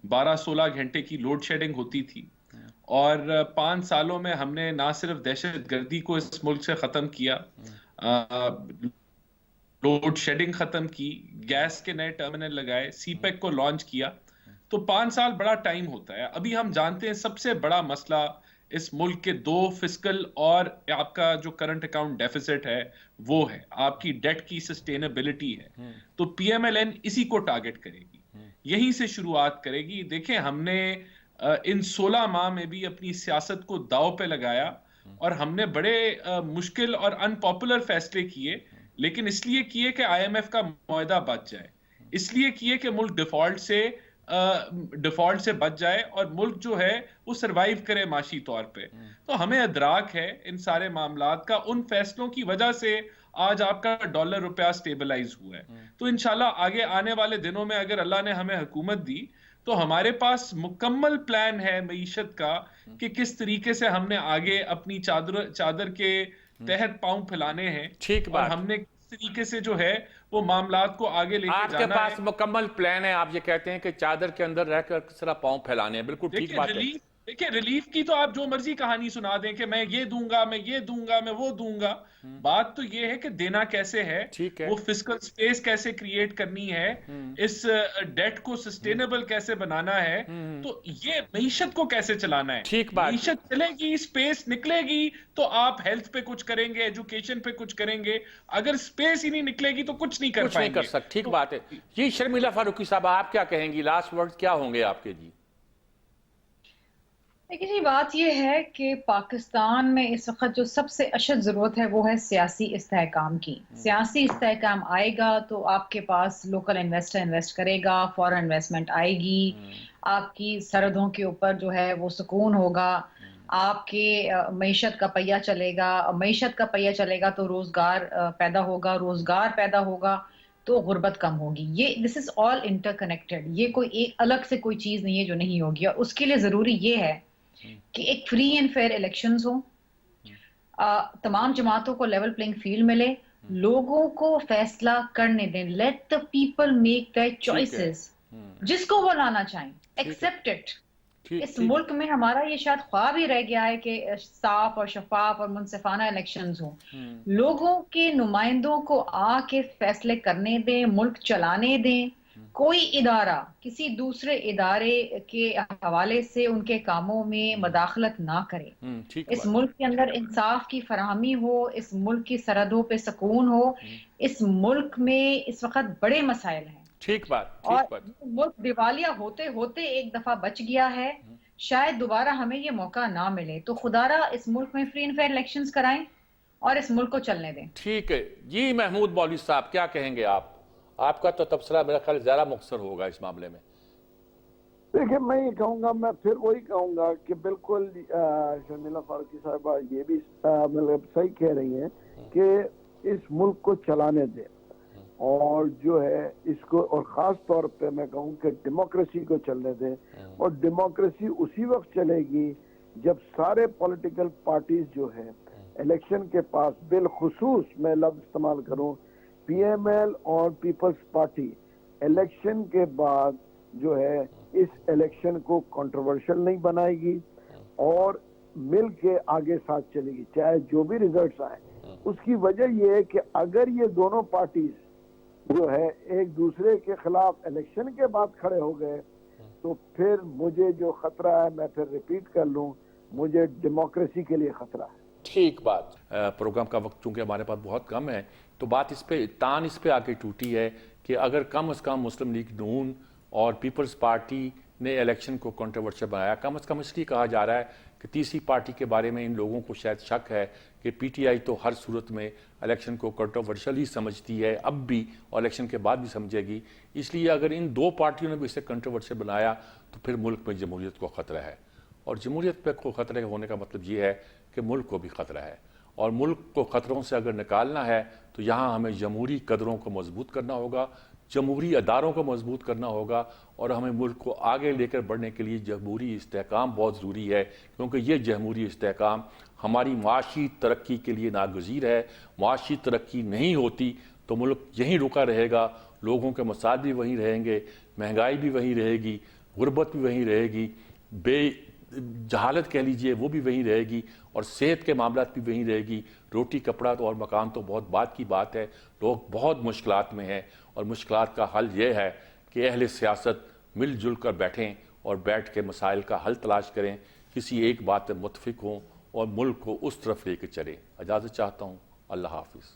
12-16 घंटे की लोड शेडिंग होती थी। और 5 सालों में हमने ना सिर्फ दहशतगर्दी को इस मुल्क से खत्म किया, लोड शेडिंग खत्म की, गैस के नए टर्मिनल लगाए, सीपेक को लॉन्च किया। तो 5 साल बड़ा टाइम होता है। अभी हम जानते हैं सबसे बड़ा मसला इस मुल्क के 2 फिस्कल और आपका जो करंट अकाउंट डेफिसिट है वो है, आपकी डेट की सस्टेनेबिलिटी है। तो पीएमएलएन इसी को टारगेट करेगी, यहीं से शुरुआत करेगी। देखें, हमने इन 16 माह में भी अपनी सियासत को दांव पे लगाया और हमने बड़े मुश्किल और अनपॉपुलर फैसले किए, लेकिन इसलिए किए कि आईएमएफ का मुआहदा बच जाए, इसलिए किए कि मुल्क डिफॉल्ट से बच जाए और मुल्क जो है वो सरवाइव करे माशी तौर पे। तो हमें अदराक है इन सारे मामलात का। उन फैसलों की वजह से आज आपका डॉलर रुपया स्टेबलाइज हुआ है। तो इंशाल्लाह आगे आने वाले दिनों में अगर अल्लाह ने हमें हुकूमत दी तो हमारे पास मुकम्मल प्लान है मईशत का कि किस तरीके से हमने आगे अपनी चादर के तहत पांव फैलाने हैं। ठीक बात। और हमने तरीके से जो है वो मामलात को आगे लेके जाना है। आपके पास मुकम्मल प्लान है, आप ये कहते हैं कि चादर के अंदर रहकर किस तरह पांव फैलाने हैं। बिल्कुल ठीक बात है। देखिए, रिलीफ की तो आप जो मर्जी कहानी सुना दें कि मैं ये दूंगा, मैं ये दूंगा, मैं वो दूंगा। बात तो ये है कि देना कैसे है, वो फिस्कल स्पेस कैसे क्रिएट करनी है, इस डेट को सस्टेनेबल कैसे बनाना है, तो ये मईशत को कैसे चलाना है। ठीक बात। मईशत चलेगी, स्पेस निकलेगी तो आप हेल्थ पे कुछ करेंगे, एजुकेशन पे कुछ करेंगे। अगर स्पेस ही नहीं निकलेगी तो कुछ नहीं कर पाएंगे। ठीक बात है जी। शर्मिला फारूकी साहब, आप क्या कहेंगी? लास्ट वर्ड क्या होंगे आपके? जी देखिए जी, बात यह है कि पाकिस्तान में इस वक्त जो सबसे अशद ज़रूरत है वो है सियासी इस्तेहकाम की। सियासी इस्तेहकाम आएगा तो आपके पास लोकल इन्वेस्टर इन्वेस्ट करेगा, फॉरेन इन्वेस्टमेंट आएगी, आपकी सरहदों के ऊपर जो है वो सुकून होगा, आपके मईशत का पहिया चलेगा, मईशत का पहिया चलेगा तो रोज़गार पैदा होगा, रोज़गार पैदा होगा तो गुर्बत कम होगी। ये दिस इज़ ऑल इंटरकनेक्टेड। ये कोई एक अलग से कोई चीज़ नहीं है जो नहीं होगी, और उसके लिए ज़रूरी ये है कि एक फ्री एंड फेयर इलेक्शंस हो, तमाम जमातों को लेवल प्लेइंग फील्ड मिले, लोगों को फैसला करने दें, let the people make their ठीक है। चॉइसेस, जिसको वो लाना चाहें, ठीक है। Accept it. ठीक इस ठीक मुल्क में हमारा ये शायद ख्वाब ही रह गया है कि साफ और शफाफ और मुनसिफाना इलेक्शंस हो, लोगों के नुमाइंदों को आके फैसले करने दें, मुल्क चलाने दें, कोई इदारा किसी दूसरे इदारे के हवाले से उनके कामों में मदाखलत ना करे। ठीक इस बात। मुल्क के अंदर इंसाफ की फराहमी हो, इस मुल्क की सरहदों पे सुकून हो। इस मुल्क में इस वक्त बड़े मसाइल हैं, ठीक बात। और ठीक बात। मुल्क दिवालिया होते होते एक दफा बच गया है, शायद दोबारा हमें ये मौका ना मिले। तो खुदारा इस मुल्क में फ्री एंड फेयर इलेक्शंस कराएं और इस मुल्क को चलने दें। ठीक है जी। महमूद मौलवी साहब, क्या कहेंगे आप? आपका तो तबसरा मेरा ख्याल ज़्यादा मुख्तसर होगा इस मामले में। देखिए, मैं ये कहूंगा, मैं फिर वही कहूंगा कि बिल्कुल शर्मिला फारूकी साहबा ये भी मतलब सही कह रही हैं कि इस मुल्क को चलाने दें, और जो है इसको, और ख़ास तौर पे मैं कहूँ कि डेमोक्रेसी को चलने दें। और डेमोक्रेसी उसी वक्त चलेगी जब सारे पॉलिटिकल पार्टीज जो है इलेक्शन के पास, बिलखुसूस मैं लफ्ज इस्तेमाल करूँ, पीएमएल और पीपल्स पार्टी इलेक्शन के बाद जो है इस इलेक्शन को कंट्रोवर्शियल नहीं बनाएगी और मिल के आगे साथ चलेगी, चाहे जो भी रिजल्ट्स आए। उसकी वजह यह है कि अगर ये दोनों पार्टीज जो है एक दूसरे के खिलाफ इलेक्शन के बाद खड़े हो गए, तो फिर मुझे जो खतरा है, मैं फिर रिपीट कर लूं, मुझे डेमोक्रेसी के लिए खतरा है। ठीक बात। प्रोग्राम का वक्त चूंकि हमारे पास बहुत कम है, तो बात इस पे, तान इस पे आके टूटी है कि अगर कम से कम मुस्लिम लीग नून और पीपल्स पार्टी ने इलेक्शन को कंट्रोवर्शियल बनाया, कम से कम इसलिए कहा जा रहा है कि तीसरी पार्टी के बारे में इन लोगों को शायद शक है कि पीटीआई तो हर सूरत में इलेक्शन को कंट्रोवर्शियल ही समझती है, अब भी और इलेक्शन के बाद भी समझेगी। इसलिए अगर इन दो पार्टियों ने भी इसे कंट्रोवर्शियल बनाया तो फिर मुल्क में जमहूरियत को खतरा है, और जमहूरियत पे को खतरे होने का मतलब ये है कि मुल्क को भी खतरा है। और मुल्क को खतरों से अगर निकालना है तो यहाँ हमें जमहूरी कदरों को मजबूत करना होगा, जमहूरी अदारों को मजबूत करना होगा, और हमें मुल्क को आगे लेकर बढ़ने के लिए जमहूरी इस्तेहकाम बहुत ज़रूरी है, क्योंकि ये जमहूरी इस्तेहकाम हमारी माशी तरक्की के लिए नागज़ीर है। माशी तरक्की नहीं होती तो मुल्क यहीं रुका रहेगा, लोगों के मसाइल भी वहीं रहेंगे, महंगाई भी वहीं रहेगी, गुर्बत भी वहीं रहेगी, जहालत कह लीजिए वो भी वहीं रहेगी, और सेहत के मामलात भी वहीं रहेगी। रोटी कपड़ा तो और मकान तो बहुत बात की बात है, लोग बहुत मुश्किलात में हैं, और मुश्किलात का हल ये है कि अहले सियासत मिलजुल कर बैठें और बैठ के मसाइल का हल तलाश करें, किसी एक बात पर मुत्तफिक हों और मुल्क को उस तरफ लेकर चलें। इजाज़त चाहता हूँ। अल्लाह हाफिज़।